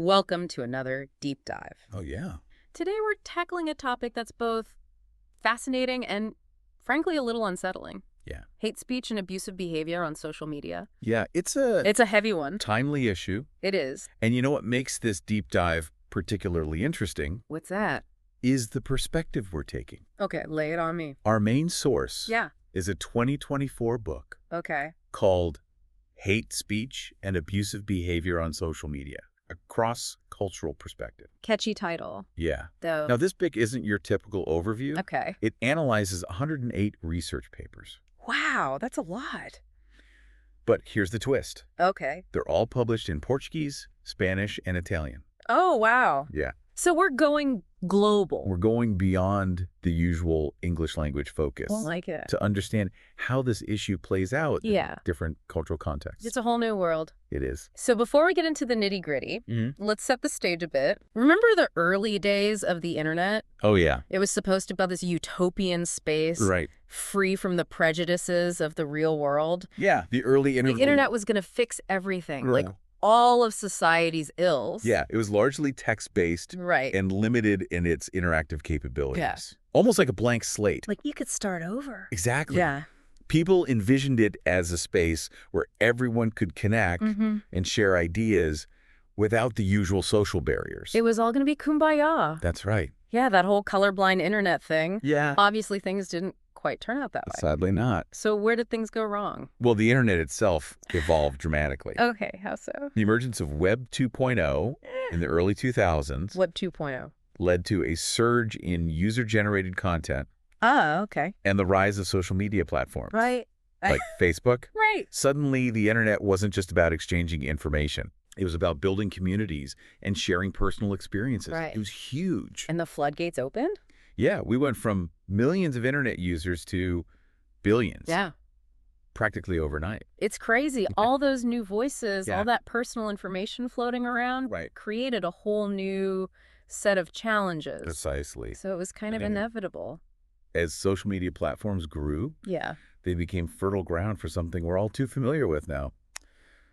Welcome to another deep dive. Oh, yeah. Today we're tackling a topic that's both fascinating and, frankly, a little unsettling. Yeah. Hate speech and abusive behavior on social media. Yeah, it's a heavy one. timely issue. It is. And you know what makes this deep dive particularly interesting What's that? is the perspective we're taking. Okay, lay it on me. Our main source Yeah. is a 2024 book Okay. called Hate Speech and Abusive Behavior on Social Media, a cross-cultural perspective. Catchy title, Yeah. though. Now, this book isn't your typical overview. Okay. It analyzes 108 research papers. Wow, that's a lot. But here's the twist. Okay. They're all published in Portuguese, Spanish, and Italian. Oh, wow. Yeah. So we're going global. We're going beyond the usual English language focus I like it. to understand how this issue plays out Yeah. in different cultural contexts. It's a whole new world. It is. So before we get into the nitty-gritty, let's set the stage a bit. Remember the early days of the internet? Oh, yeah. It was supposed to be about this utopian space, Right. free from the prejudices of the real world. Yeah. The early internet. The internet was going to fix everything, Right. like all of society's ills. Yeah. It was largely text-based Right. and limited in its interactive capabilities. Yeah. Almost like a blank slate. Like you could start over. Exactly. Yeah. People envisioned it as a space where everyone could connect and share ideas without the usual social barriers. It was all going to be kumbaya. That's right. Yeah, that whole colorblind internet thing. Yeah. Obviously, things didn't quite turn out that way. Sadly not. So where did things go wrong? Well, the internet itself evolved dramatically. Okay, how so? The emergence of Web 2.0 in the early 2000s Web 2.0. led to a surge in user-generated content Oh, okay. and the rise of social media platforms. Right. Like Facebook. Right. Suddenly, the internet wasn't just about exchanging information. It was about building communities and sharing personal experiences. Right. It was huge. And the floodgates opened? Yeah, we went from millions of internet users to billions. Yeah. Practically overnight. It's crazy. All those new voices, Yeah. all that personal information floating around Right. created a whole new set of challenges. Precisely. So it was kind of And- inevitable. As social media platforms grew, Yeah. they became fertile ground for something we're all too familiar with now.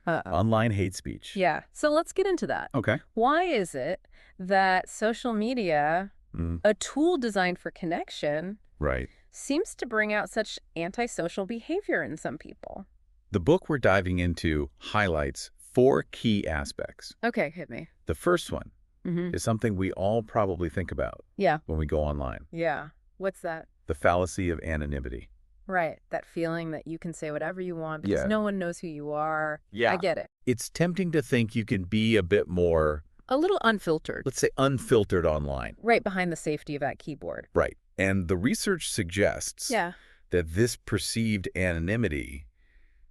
Uh-oh. Online hate speech. Yeah. So let's get into that. Okay. Why is it that social media, Mm, a tool designed for connection, right. seems to bring out such antisocial behavior in some people? The book we're diving into highlights 4 key aspects. Okay, hit me. The first one Mm-hmm. is something we all probably think about Yeah. when we go online. Yeah. What's that? The fallacy of anonymity. Right. That feeling that you can say whatever you want because Yeah. no one knows who you are. Yeah. I get it. It's tempting to think you can be a bit more, A little unfiltered. let's say, unfiltered online. Right behind the safety of that keyboard. Right. And the research suggests Yeah. that this perceived anonymity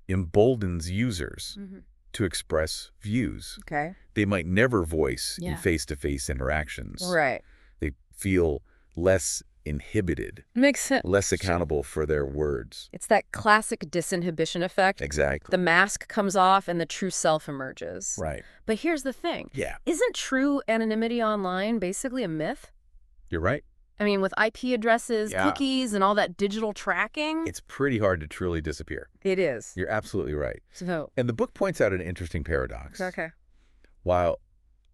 emboldens users Mm-hmm. to express views Okay. they might never voice Yeah. in face-to-face interactions. Right. They feel less inhibited, Makes sense. less accountable for their words. It's that classic disinhibition effect. Exactly. The mask comes off and the true self emerges. Right. But here's the thing. Yeah, Isn't true anonymity online basically a myth? you're right. I mean, with IP addresses, Yeah. cookies, and all that digital tracking, It's pretty hard to truly disappear. it is. You're absolutely right. So, And the book points out an interesting paradox. okay. While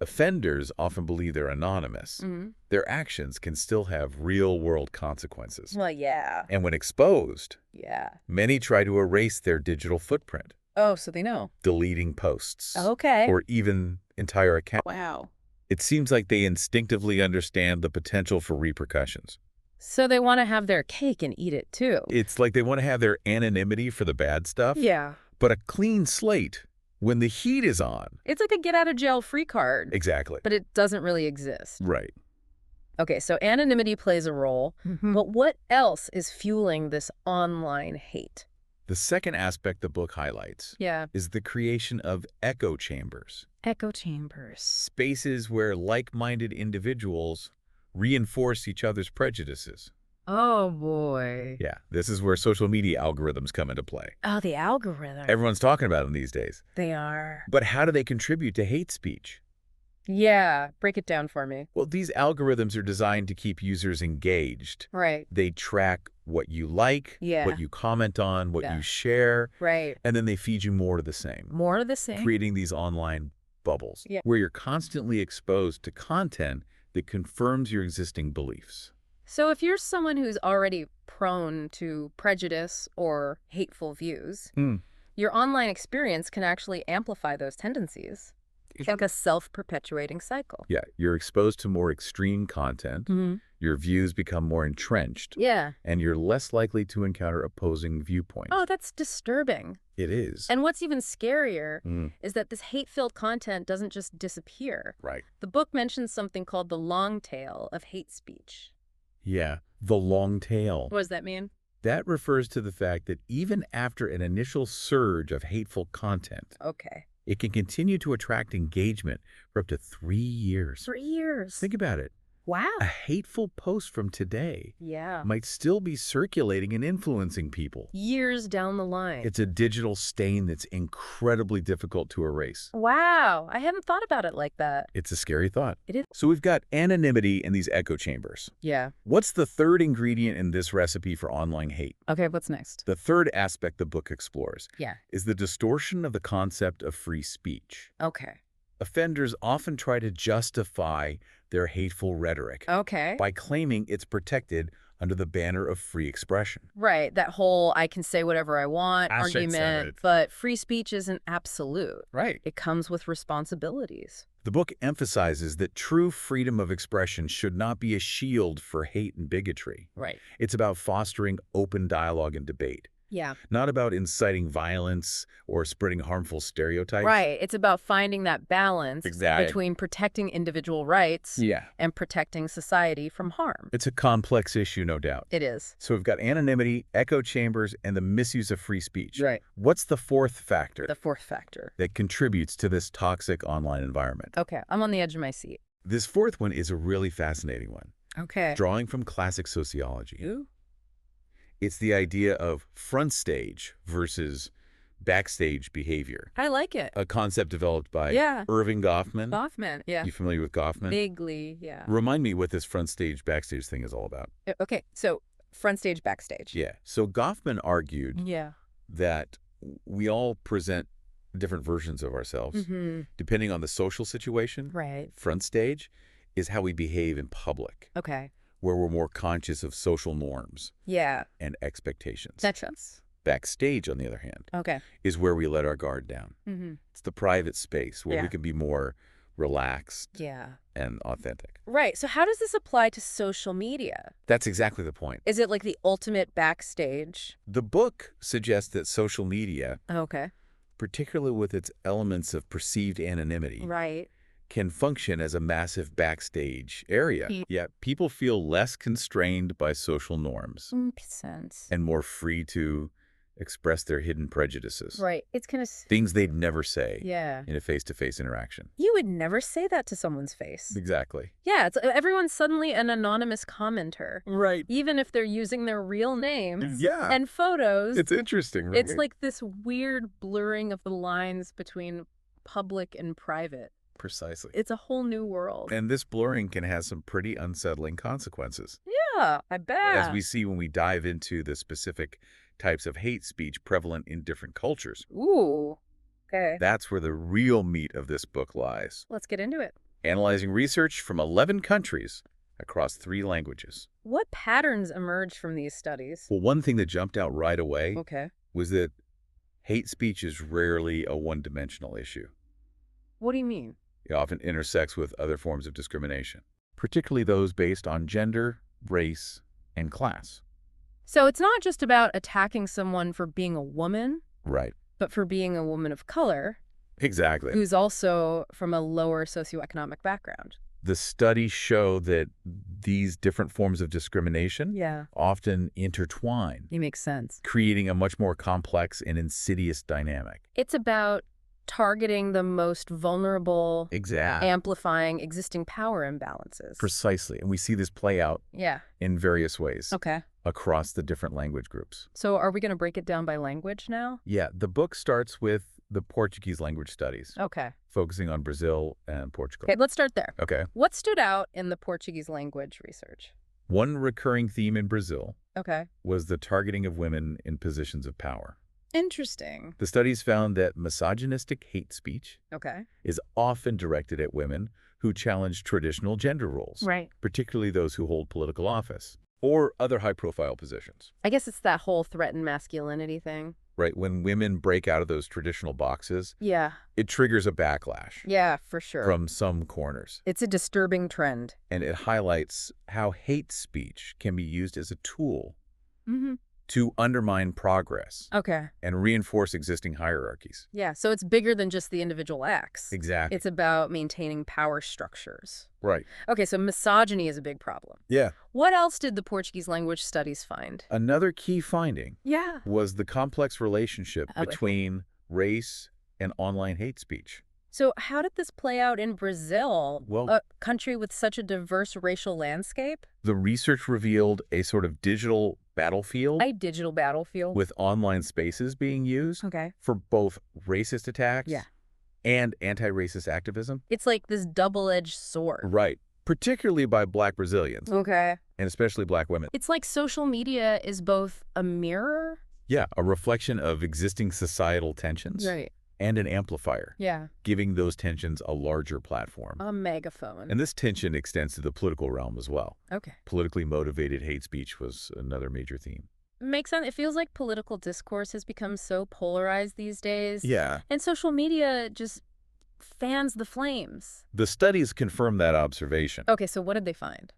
offenders often believe they're anonymous, Mm-hmm. their actions can still have real-world consequences. Well, yeah. And when exposed, Yeah. many try to erase their digital footprint, Oh, so they know. deleting posts, Okay. or even entire accounts. Wow. It seems like they instinctively understand the potential for repercussions. So they want to have their cake and eat it too. It's like they want to have their anonymity for the bad stuff, Yeah. but a clean slate when the heat is on. It's like a get out of jail free card, Exactly. but it doesn't really exist. Right. Okay, so anonymity plays a role, but what else is fueling this online hate? The second aspect the book highlights Yeah. is the creation of echo chambers, Echo chambers. spaces where like-minded individuals reinforce each other's prejudices. Oh, boy. Yeah, this is where social media algorithms come into play. Oh, the algorithm. Everyone's talking about them these days. They are. But how do they contribute to hate speech? Yeah. Break it down for me. Well, these algorithms are designed to keep users engaged. Right. They track what you like, Yeah. what you comment on, what Yeah. you share, Right. and then they feed you more of the same, More of the same. creating these online bubbles, Yeah. where you're constantly exposed to content that confirms your existing beliefs. So if you're someone who's already prone to prejudice or hateful views, your online experience can actually amplify those tendencies. It's like a self-perpetuating cycle. Yeah, you're exposed to more extreme content, your views become more entrenched, Yeah. and you're less likely to encounter opposing viewpoints. Oh, that's disturbing. It is. And what's even scarier is that this hate-filled content doesn't just disappear. Right. The book mentions something called the long tail of hate speech. Yeah, the long tail. What does that mean? That refers to the fact that even after an initial surge of hateful content, Okay. it can continue to attract engagement for up to 3 years. 3 years. Think about it. Wow. A hateful post from today Yeah. might still be circulating and influencing people. Years down the line. It's a digital stain that's incredibly difficult to erase. Wow. I hadn't thought about it like that. It's a scary thought. It is. So we've got anonymity in these echo chambers. Yeah. What's the third ingredient in this recipe for online hate? Okay, what's next? The third aspect the book explores Yeah. is the distortion of the concept of free speech. Okay. Offenders often try to justify their hateful rhetoric Okay. by claiming it's protected under the banner of free expression. Right. That whole I can say whatever I want Aspects of argument. it. But free speech isn't absolute. Right. It comes with responsibilities. The book emphasizes that true freedom of expression should not be a shield for hate and bigotry. Right. It's about fostering open dialogue and debate, Yeah. not about inciting violence or spreading harmful stereotypes. Right. It's about finding that balance Exactly. between protecting individual rights Yeah. and protecting society from harm. It's a complex issue, no doubt. It is. So we've got anonymity, echo chambers, and the misuse of free speech. Right. What's the fourth factor The fourth factor. that contributes to this toxic online environment? Okay. I'm on the edge of my seat. This fourth one is a really fascinating one. Okay. Drawing from classic sociology. Ooh. It's the idea of front stage versus backstage behavior, I like it. a concept developed by Yeah. Irving Goffman. Goffman. Yeah. You familiar with Goffman? Vaguely. Yeah. Remind me what this front stage, backstage thing is all about. Okay. So front stage, backstage. Yeah. So Goffman argued Yeah. that we all present different versions of ourselves depending on the social situation. Right. Front stage is how we behave in public, Okay. where we're more conscious of social norms Yeah. and expectations. That sense. Backstage, on the other hand, Okay. is where we let our guard down. It's the private space where Yeah. we can be more relaxed Yeah. and authentic. Right. So how does this apply to social media? That's exactly the point. Is it like the ultimate backstage? The book suggests that social media, Okay. particularly with its elements of perceived anonymity, Right. can function as a massive backstage area. Yet people feel less constrained by social norms Makes sense. and more free to express their hidden prejudices. Right. It's kind of... Things they'd never say Yeah. in a face-to-face interaction. You would never say that to someone's face. Exactly. Yeah. It's everyone's suddenly an anonymous commenter. Right. Even if they're using their real names Yeah. and photos. It's interesting, right? It's like this weird blurring of the lines between public and private. Precisely. It's a whole new world. And this blurring can have some pretty unsettling consequences, Yeah, I bet. as we see when we dive into the specific types of hate speech prevalent in different cultures. Ooh. Okay. That's where the real meat of this book lies. Let's get into it. Analyzing research from 11 countries across 3 languages. What patterns emerge from these studies? Well, one thing that jumped out right away Okay. was that hate speech is rarely a one-dimensional issue. What do you mean? It often intersects with other forms of discrimination, particularly those based on gender, race, and class. So it's not just about attacking someone for being a woman, Right. but for being a woman of color Exactly. who's also from a lower socioeconomic background. The studies show that these different forms of discrimination Yeah. often intertwine, It makes sense. creating a much more complex and insidious dynamic. It's about targeting the most vulnerable, Exactly. amplifying existing power imbalances. Precisely. And we see this play out Yeah. in various ways Okay. across the different language groups. So are we going to break it down by language now? Yeah, the book starts with the Portuguese language studies, Okay. focusing on Brazil and Portugal. Okay, let's start there. Okay. What stood out in the Portuguese language research? One recurring theme in Brazil Okay. was the targeting of women in positions of power. Interesting. The studies found that misogynistic hate speech Okay. is often directed at women who challenge traditional gender roles, Right. particularly those who hold political office or other high-profile positions. I guess it's that whole threatened masculinity thing. Right, when women break out of those traditional boxes, Yeah. it triggers a backlash Yeah, for sure. from some corners. It's a disturbing trend. And it highlights how hate speech can be used as a tool Mm-hmm. to undermine progress Okay. and reinforce existing hierarchies. Yeah, so it's bigger than just the individual acts. Exactly. It's about maintaining power structures. Right. Okay, so misogyny is a big problem. Yeah. What else did the Portuguese language studies find? Another key finding Yeah. was the complex relationship Okay. between race and online hate speech. So how did this play out in Brazil, Well- a country with such a diverse racial landscape? The research revealed a sort of digital battlefield A digital battlefield. with online spaces being used Okay. for both racist attacks Yeah. and anti-racist activism. It's like this double-edged sword. Right. Particularly by Black Brazilians, Okay. and especially Black women. It's like social media is both a mirror. Yeah, a reflection of existing societal tensions and an amplifier, Yeah. giving those tensions a larger platform. A megaphone. And this tension extends to the political realm as well. Okay. Politically motivated hate speech was another major theme. Makes sense. It feels like political discourse has become so polarized these days. Yeah. And social media just fans the flames. The studies confirm that observation. Okay, so what did they find?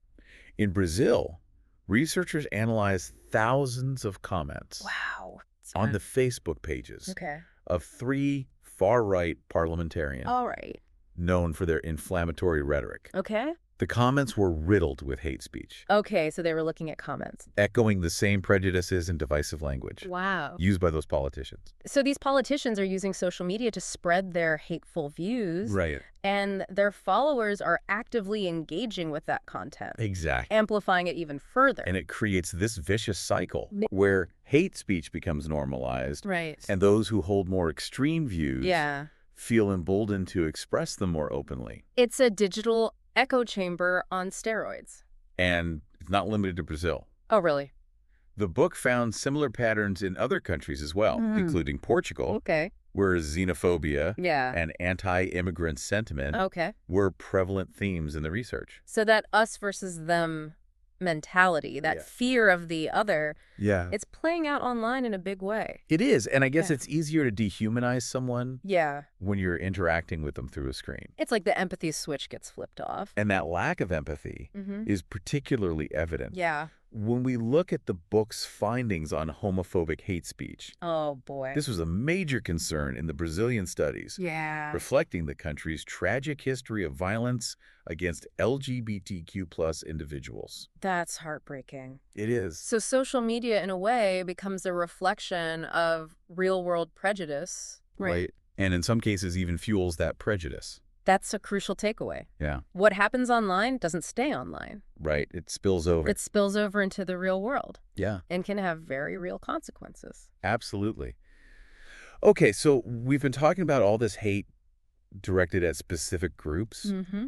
In Brazil, researchers analyzed thousands of comments Wow. on the Facebook pages Okay. of 3 far-right parliamentarians All right. known for their inflammatory rhetoric. Okay. The comments were riddled with hate speech, Okay, so they were looking at comments. echoing the same prejudices and divisive language Wow. used by those politicians. So these politicians are using social media to spread their hateful views. Right. And their followers are actively engaging with that content, Exactly. amplifying it even further. And it creates this vicious cycle where hate speech becomes normalized, Right. and those who hold more extreme views Yeah. feel emboldened to express them more openly. It's a digital echo chamber on steroids. And it's not limited to Brazil. Oh, really? The book found similar patterns in other countries as well, including Portugal, Okay. where xenophobia Yeah. and anti-immigrant sentiment Okay. were prevalent themes in the research. So that us versus them mentality, that Yeah. fear of the other, Yeah. it's playing out online in a big way. It is, and I guess Yeah. it's easier to dehumanize someone Yeah. when you're interacting with them through a screen. It's like the empathy switch gets flipped off. And that lack of empathy Mm-hmm. is particularly evident Yeah. when we look at the book's findings on homophobic hate speech. Oh, boy. This was a major concern in the Brazilian studies, Yeah. reflecting the country's tragic history of violence against LGBTQ+ individuals. That's heartbreaking. It is. So social media, in a way, becomes a reflection of real-world prejudice. Right. And in some cases even fuels that prejudice. That's a crucial takeaway. Yeah. What happens online doesn't stay online. Right. It spills over. It spills over into the real world Yeah, and can have very real consequences. absolutely. Okay, so we've been talking about all this hate directed at specific groups. Mm-hmm.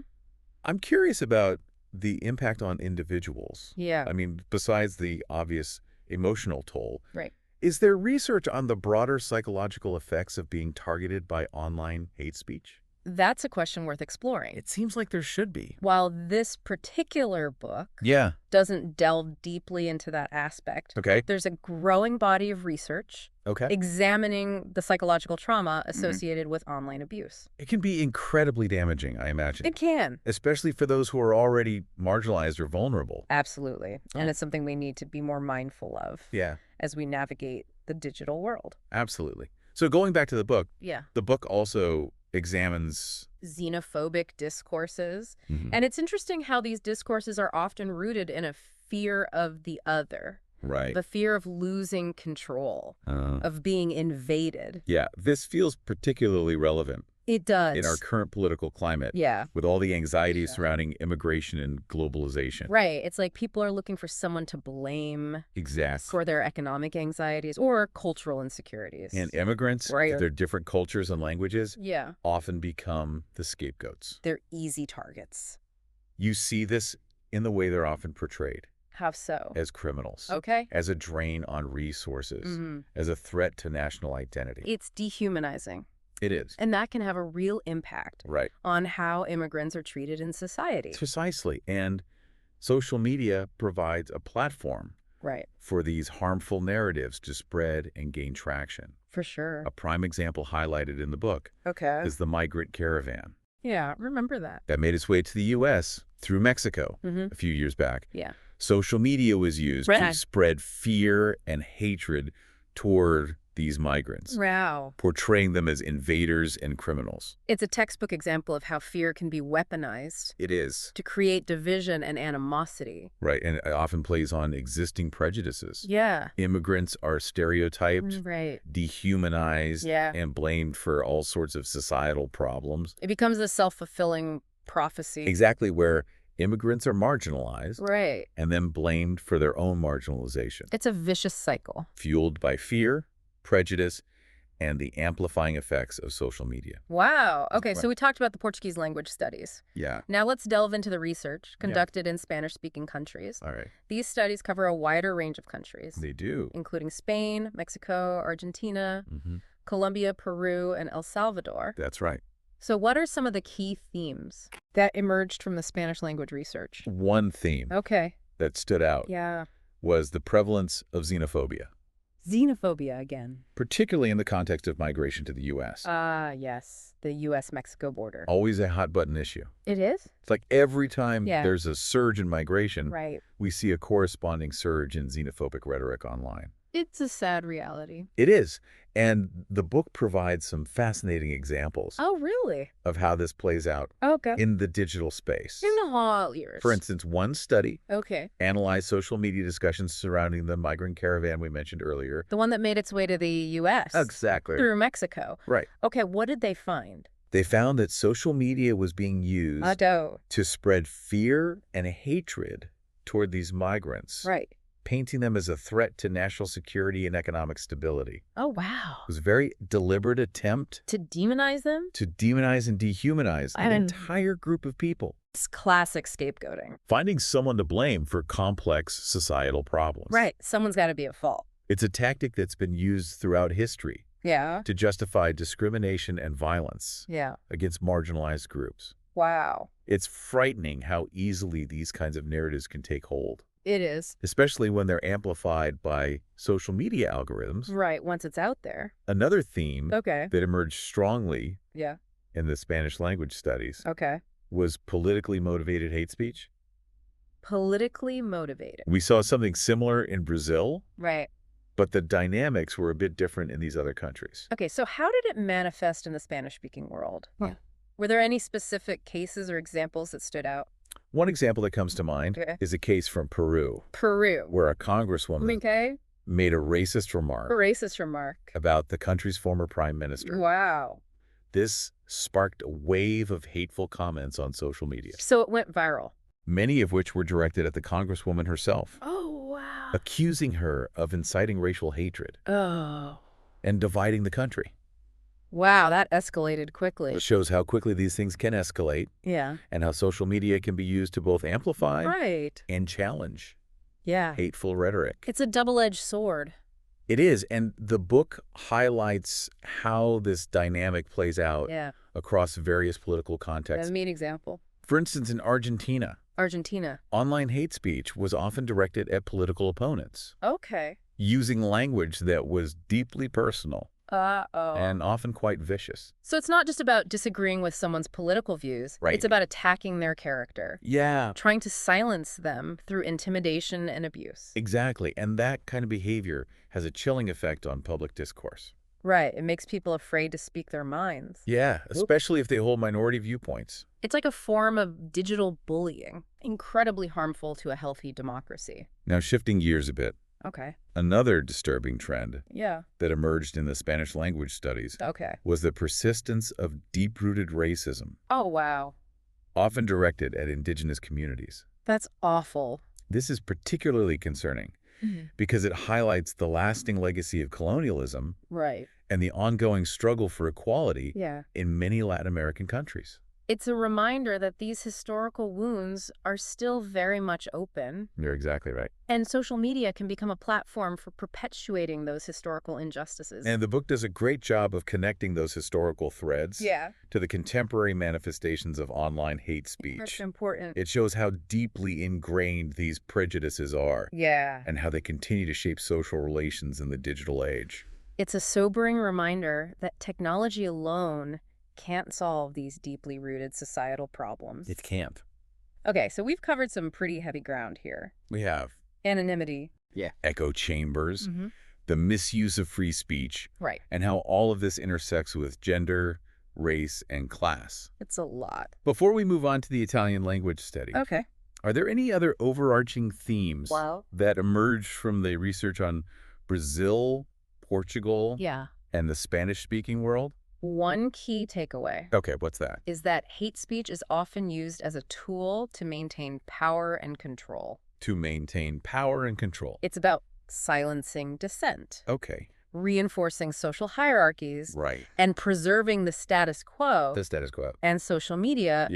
I'm curious about the impact on individuals. Yeah. I mean, besides the obvious emotional toll. Right. Is there research on the broader psychological effects of being targeted by online hate speech? That's a question worth exploring. It seems like there should be. While this particular book Yeah. doesn't delve deeply into that aspect, Okay. there's a growing body of research Okay. examining the psychological trauma associated with online abuse. It can be incredibly damaging, I imagine. It can. Especially for those who are already marginalized or vulnerable. Absolutely. And it's something we need to be more mindful of Yeah, as we navigate the digital world. absolutely. So going back to the book Yeah. also examines Xenophobic discourses. Mhm. And it's interesting how these discourses are often rooted in a fear of the other, right. the fear of losing control, of being invaded. Yeah, this feels particularly relevant It does. in our current political climate Yeah. with all the anxiety surrounding immigration and globalization. Right. It's like people are looking for someone to blame Exactly. for their economic anxieties or cultural insecurities. And immigrants, Right. with their different cultures and languages, yeah. often become the scapegoats. They're easy targets. You see this in the way they're often portrayed. How so? as criminals, Okay. as a drain on resources, as a threat to national identity. It's dehumanizing. It is. And that can have a real impact Right. on how immigrants are treated in society. Precisely. And social media provides a platform Right. for these harmful narratives to spread and gain traction. For sure. A prime example highlighted in the book Okay. is the migrant caravan Yeah, remember that. that made its way to the U.S. through Mexico a few years back. Yeah. Social media was used to Right. spread fear and hatred toward these migrants, Wow. portraying them as invaders and criminals. It's a textbook example of how fear can be weaponized It is. to create division and animosity. Right, and it often plays on existing prejudices. Yeah. Immigrants are stereotyped, Right. dehumanized, Yeah. and blamed for all sorts of societal problems. It becomes a self-fulfilling prophecy. Exactly, where immigrants are marginalized Right. and then blamed for their own marginalization, It's a vicious cycle. fueled by fear, prejudice, and the amplifying effects of social media. Wow. Okay, so Right. we talked about the Portuguese language studies. Yeah. Now let's delve into the research conducted in Spanish-speaking countries. All right. These studies cover a wider range of countries, They do. including Spain, Mexico, Argentina, Mm-hmm. Colombia, Peru, and El Salvador. That's right. So what are some of the key themes that emerged from the Spanish language research? One theme Okay. that stood out Yeah. was the prevalence of xenophobia, Xenophobia again. particularly in the context of migration to the U.S. Yes. The U.S.-Mexico border. Always a hot-button issue. It is? It's like every time Yeah. there's a surge in migration, Right. we see a corresponding surge in xenophobic rhetoric online. It's a sad reality. It is. And the book provides some fascinating examples Oh, really? of how this plays out Okay. in the digital space. In the hall ears. For instance, one study Okay. analyzed social media discussions surrounding the migrant caravan we mentioned earlier. The one that made its way to the U.S. Exactly. Through Mexico. Right. Okay, what did they find? They found that social media was being used to spread fear and hatred toward these migrants, Right. painting them as a threat to national security and economic stability. Oh, wow. It was a very deliberate attempt To demonize them? to demonize and dehumanize an entire group of people, It's classic scapegoating. finding someone to blame for complex societal problems. Right. Someone's got to be at fault. It's a tactic that's been used throughout history Yeah. to justify discrimination and violence Yeah. against marginalized groups. Wow. It's frightening how easily these kinds of narratives can take hold, It is. especially when they're amplified by social media algorithms. Right. Once it's out there. Another theme Okay. that emerged strongly Yeah. in the Spanish language studies Okay. was politically motivated hate speech. Politically motivated. We saw something similar in Brazil, Right. but the dynamics were a bit different in these other countries. Okay, so how did it manifest in the Spanish-speaking world? Yeah. Were there any specific cases or examples that stood out? One example that comes to mind Okay. is a case from Peru, Peru. where a congresswoman Okay. made a racist remark A racist remark. about the country's former prime minister. Wow. This sparked a wave of hateful comments on social media, So it went viral. many of which were directed at the congresswoman herself, Oh, wow. accusing her of inciting racial hatred Oh. and dividing the country. Wow, that escalated quickly. It shows how quickly these things can escalate Yeah. and how social media can be used to both amplify Right. and challenge Yeah. hateful rhetoric. It's a double-edged sword. It is, and the book highlights how this dynamic plays out Yeah. across various political That's contexts. a mean example. For instance, in Argentina, Argentina. online hate speech was often directed at political opponents, Okay. using language that was deeply personal Uh-oh. and often quite vicious. So it's not just about disagreeing with someone's political views. Right. It's about attacking their character. Yeah, Trying to silence them through intimidation and abuse. exactly. And that kind of behavior has a chilling effect on public discourse. Right. It makes people afraid to speak their minds. Yeah, especially if they hold minority viewpoints. It's like a form of digital bullying, incredibly harmful to a healthy democracy. Now, shifting gears a bit, Okay. another disturbing trend Yeah. that emerged in the Spanish language studies Okay. was the persistence of deep-rooted racism, Oh, wow. often directed at indigenous communities. That's awful. This is particularly concerning because it highlights the lasting legacy of colonialism Right. and the ongoing struggle for equality Yeah. in many Latin American countries. It's a reminder that these historical wounds are still very much open. You're exactly right. And social media can become a platform for perpetuating those historical injustices. And the book does a great job of connecting those historical threads to the contemporary manifestations of online hate speech. That's important. It shows how deeply ingrained these prejudices are. And how they continue to shape social relations in the digital age. It's a sobering reminder that technology alone can't solve these deeply rooted societal problems. It can't. Okay, so we've covered some pretty heavy ground here. We have. Anonymity. Echo chambers, the misuse of free speech, Right. and how all of this intersects with gender, race, and class. It's a lot. Before we move on to the Italian language study, Okay. are there any other overarching themes that emerged from the research on Brazil, Portugal, and the Spanish-speaking world? One key takeaway Okay, what's that? is that hate speech is often used as a tool to maintain power and control. To maintain power and control. It's about silencing dissent, Okay. reinforcing social hierarchies, Right. and preserving the status quo. The status quo. And social media,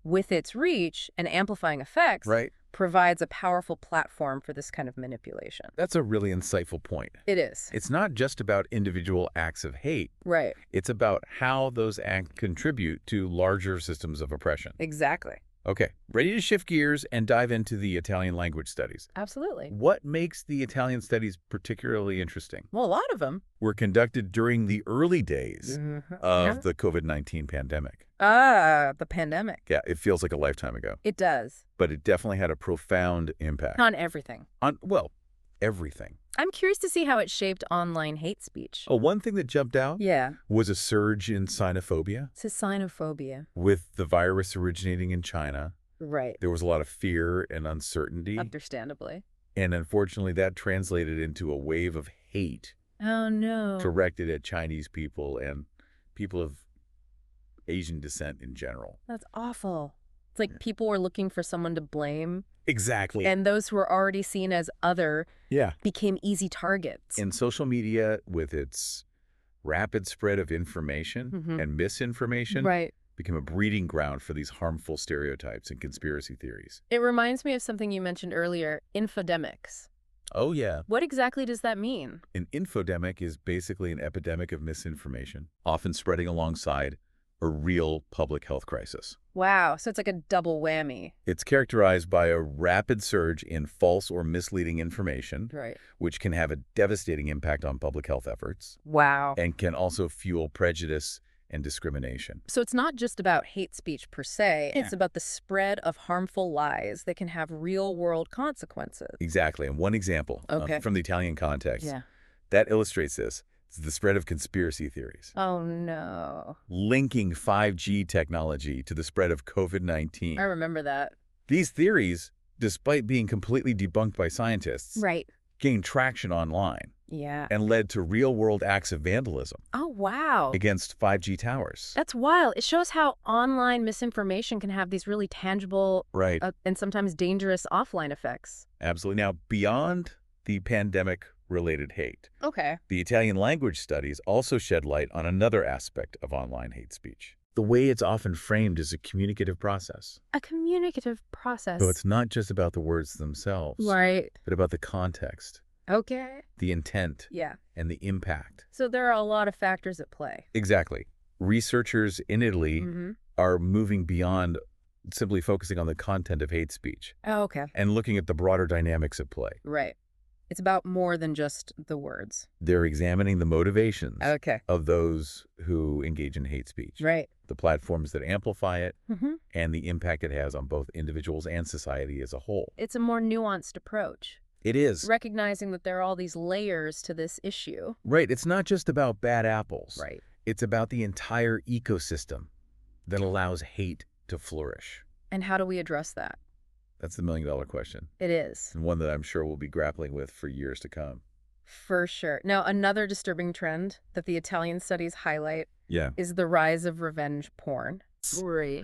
with its reach and amplifying effects, provides a powerful platform for this kind of manipulation. That's a really insightful point. It is. It's not just about individual acts of hate. Right. It's about how those acts contribute to larger systems of oppression. Exactly. Okay, ready to shift gears and dive into the Italian language studies. Absolutely. What makes the Italian studies particularly interesting? Well, a lot of them were conducted during the early days of the COVID-19 pandemic. The pandemic. Yeah, it feels like a lifetime ago. It does. But it definitely had a profound impact. On everything. Well, everything. I'm curious to see how it shaped online hate speech. Oh, one thing that jumped out Yeah. was a surge in xenophobia. It's a xenophobia. With the virus originating in China. Right. There was a lot of fear and uncertainty. Understandably. And unfortunately, that translated into a wave of hate. Oh, no. Directed at Chinese people and people of Asian descent in general. That's awful. It's like people were looking for someone to blame. Exactly. And those who were already seen as other became easy targets. And social media, with its rapid spread of information and misinformation, became a breeding ground for these harmful stereotypes and conspiracy theories. It reminds me of something you mentioned earlier, infodemics. Oh, yeah. What exactly does that mean? An infodemic is basically an epidemic of misinformation, often spreading alongside a real public health crisis. Wow, so it's like a double whammy. It's characterized by a rapid surge in false or misleading information, which can have a devastating impact on public health efforts. Wow. And can also fuel prejudice and discrimination. So it's not just about hate speech per se, it's about the spread of harmful lies that can have real-world consequences. Exactly, and one example from the Italian context that illustrates this. The spread of conspiracy theories. Oh, no. Linking 5G technology to the spread of COVID-19. I remember that. These theories, despite being completely debunked by scientists, gained traction online. And led to real-world acts of vandalism. Oh, wow. Against 5G towers. That's wild. It shows how online misinformation can have these really tangible and sometimes dangerous offline effects. Absolutely. Now, beyond the pandemic-related hate, the Italian language studies also shed light on another aspect of online hate speech. The way it's often framed is a communicative process. A communicative process. So it's not just about the words themselves. But about the context. The intent. And the impact. So there are a lot of factors at play. Exactly. Researchers in Italy are moving beyond simply focusing on the content of hate speech. And looking at the broader dynamics at play. It's about more than just the words. They're examining the motivations of those who engage in hate speech. The platforms that amplify it and the impact it has on both individuals and society as a whole. It's a more nuanced approach. It is. Recognizing that there are all these layers to this issue. It's not just about bad apples. It's about the entire ecosystem that allows hate to flourish. And how do we address that? That's the million-dollar question. It is. And one that I'm sure we'll be grappling with for years to come. For sure. Now, another disturbing trend that the Italian studies highlight is the rise of revenge porn.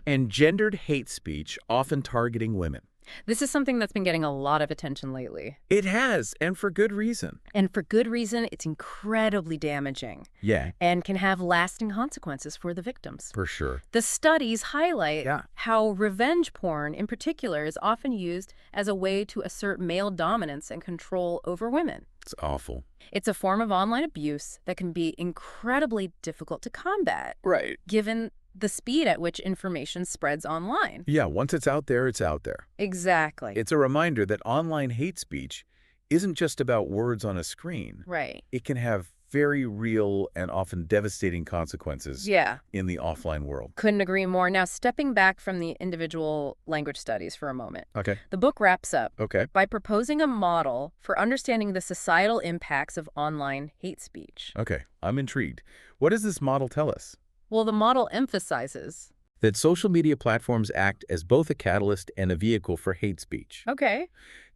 And gendered hate speech, often targeting women. This is something that's been getting a lot of attention lately. It has, and for good reason. And for good reason, it's incredibly damaging. Yeah. And can have lasting consequences for the victims. For sure. The studies highlight how revenge porn, in particular, is often used as a way to assert male dominance and control over women. It's awful. It's a form of online abuse that can be incredibly difficult to combat. Right. Given the speed at which information spreads online. Yeah, once it's out there, it's out there. Exactly. It's a reminder that online hate speech isn't just about words on a screen. Right. It can have very real and often devastating consequences in the offline world. Couldn't agree more. Now, stepping back from the individual language studies for a moment. Okay. The book wraps up by proposing a model for understanding the societal impacts of online hate speech. Okay, I'm intrigued. What does this model tell us? Well, the model emphasizes that social media platforms act as both a catalyst and a vehicle for hate speech. Okay.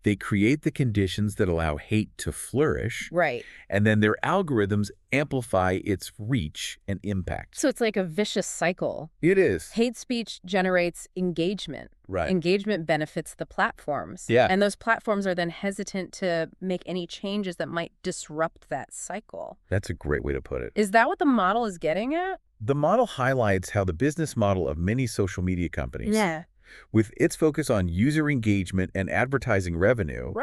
They create the conditions that allow hate to flourish. Right. And then their algorithms amplify its reach and impact. So it's like a vicious cycle. It is. Hate speech generates engagement. Right. Engagement benefits the platforms. Yeah. And those platforms are then hesitant to make any changes that might disrupt that cycle. That's a great way to put it. Is that what the model is getting at? The model highlights how the business model of many social media companies, with its focus on user engagement and advertising revenue,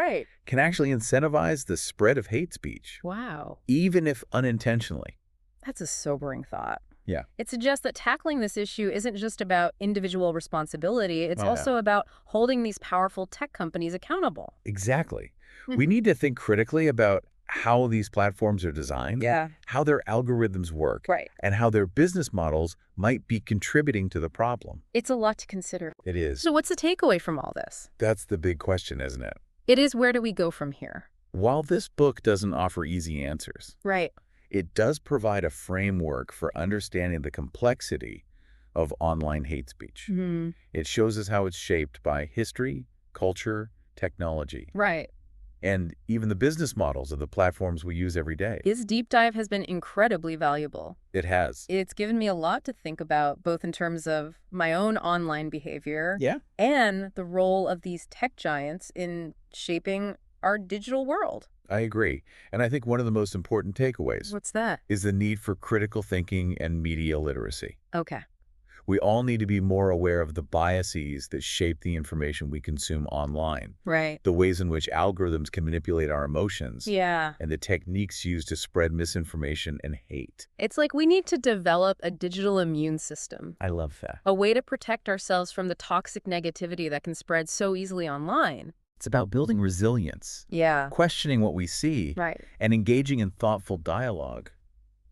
can actually incentivize the spread of hate speech. Wow. Even if unintentionally. That's a sobering thought. Yeah. It suggests that tackling this issue isn't just about individual responsibility. It's also about holding these powerful tech companies accountable. Exactly. We need to think critically about how these platforms are designed, how their algorithms work, and how their business models might be contributing to the problem. It's a lot to consider. It is. So what's the takeaway from all this? That's the big question, isn't it? It is. Where do we go from here? While this book doesn't offer easy answers, it does provide a framework for understanding the complexity of online hate speech. It shows us how it's shaped by history, culture, technology. And even the business models of the platforms we use every day. This deep dive has been incredibly valuable. It has. It's given me a lot to think about, both in terms of my own online behavior and the role of these tech giants in shaping our digital world. I agree. And I think one of the most important takeaways is the need for critical thinking and media literacy. Okay. We all need to be more aware of the biases that shape the information we consume online. The ways in which algorithms can manipulate our emotions. And the techniques used to spread misinformation and hate. It's like we need to develop a digital immune system. I love that. A way to protect ourselves from the toxic negativity that can spread so easily online. It's about building resilience. Questioning what we see. And engaging in thoughtful dialogue,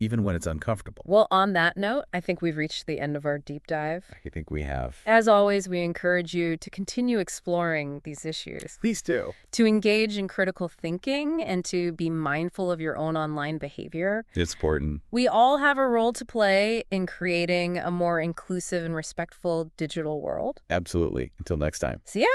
even when it's uncomfortable. Well, on that note, I think we've reached the end of our deep dive. I think we have. As always, we encourage you to continue exploring these issues. Please do. To engage in critical thinking and to be mindful of your own online behavior. It's important. We all have a role to play in creating a more inclusive and respectful digital world. Absolutely. Until next time. See ya.